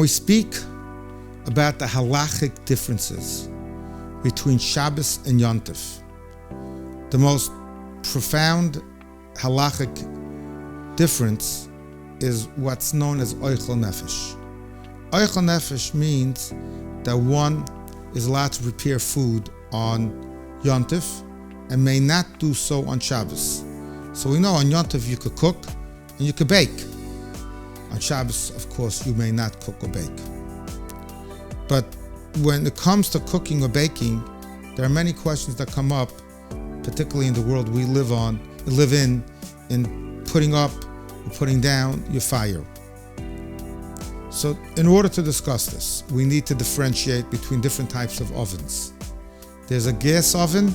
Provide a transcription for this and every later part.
speak about the halachic differences between Shabbos and Yom Tov, the most profound halachic difference is what's known as Oichel Nefesh. Oichel Nefesh means that one is allowed to prepare food on Yom Tov and may not do so on Shabbos. So we know on Yom Tov you could cook and you could bake. On Shabbos, of course, you may not cook or bake. But when it comes to cooking or baking, there are many questions that come up, particularly in the world we live in putting up or putting down your fire. So in order to discuss this, we need to differentiate between different types of ovens. There's a gas oven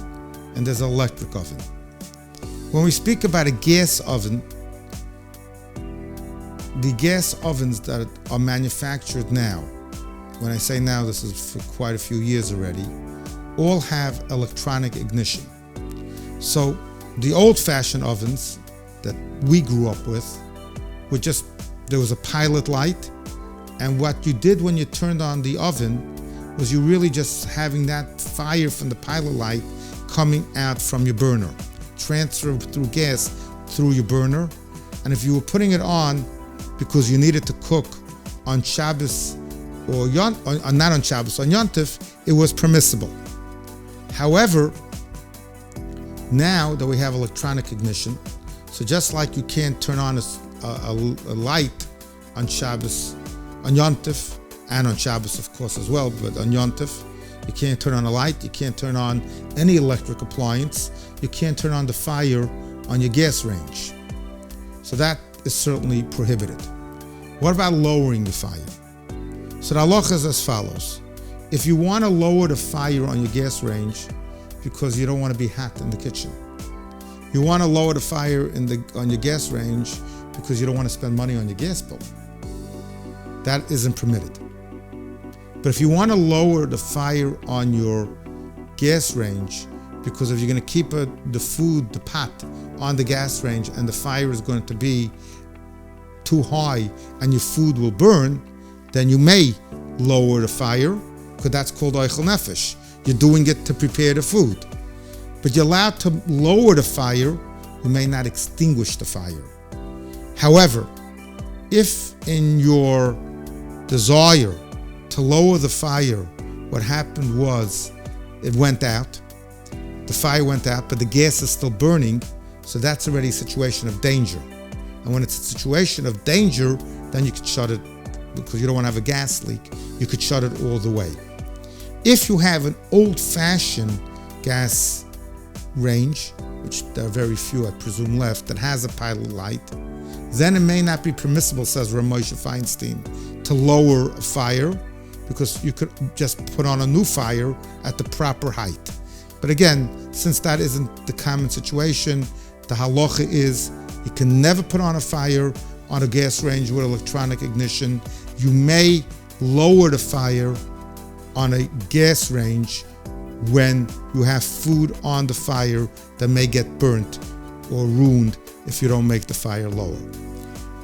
and there's an electric oven. When we speak about a gas oven, the gas ovens that are manufactured now, when I say now, this is for quite a few years already, all have electronic ignition. So the old-fashioned ovens that we grew up with were just, there was a pilot light, and what you did when you turned on the oven was you really just having that fire from the pilot light coming out from your burner, transfer through gas through your burner. And if you were putting it on because you needed to cook on Shabbos or not on Shabbos, on Yom Tov, it was permissible. However, now that we have electronic ignition, so just like you can't turn on a light on Shabbos, on Yom Tov, and on Shabbos of course as well, but on Yom Tov, you can't turn on a light, you can't turn on any electric appliance, you can't turn on the fire on your gas range. So that is certainly prohibited. What about lowering the fire? So the halacha is as follows. If you want to lower the fire on your gas range because you don't want to be hot in the kitchen, you want to lower the fire on your gas range because you don't want to spend money on your gas bill, that isn't permitted. But if you want to lower the fire on your gas range because if you're going to keep the food, the pot, on the gas range and the fire is going to be too high and your food will burn, then you may lower the fire, because that's called Oichel Nefesh. You're doing it to prepare the food. But you're allowed to lower the fire, you may not extinguish the fire. However, if in your desire to lower the fire, what happened was it went out, the fire went out, but the gas is still burning, so that's already a situation of danger. And when it's a situation of danger, then you could shut it, because you don't want to have a gas leak, you could shut it all the way. If you have an old-fashioned gas range, which there are very few, I presume, left, that has a pilot light, then it may not be permissible, says Rav Moshe Feinstein, to lower a fire, because you could just put on a new fire at the proper height. But again, since that isn't the common situation, the halacha is you can never put on a fire on a gas range with electronic ignition. You may lower the fire on a gas range when you have food on the fire that may get burnt or ruined if you don't make the fire lower.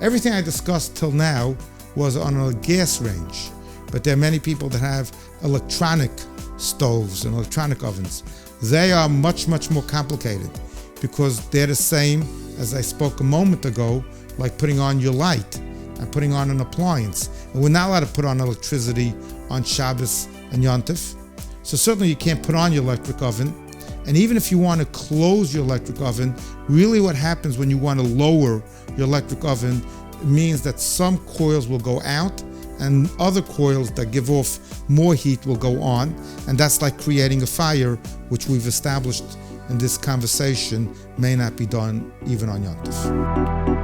Everything I discussed till now was on a gas range, but there are many people that have electronic stoves and electronic ovens. They are much, much more complicated because they're the same as I spoke a moment ago, like putting on your light and putting on an appliance. And we're not allowed to put on electricity on Shabbos and Yom Tov. So certainly you can't put on your electric oven. And even if you want to close your electric oven, really what happens when you want to lower your electric oven, it means that some coils will go out and other coils that give off more heat will go on. And that's like creating a fire, which we've established in this conversation may not be done even on Yom Tov.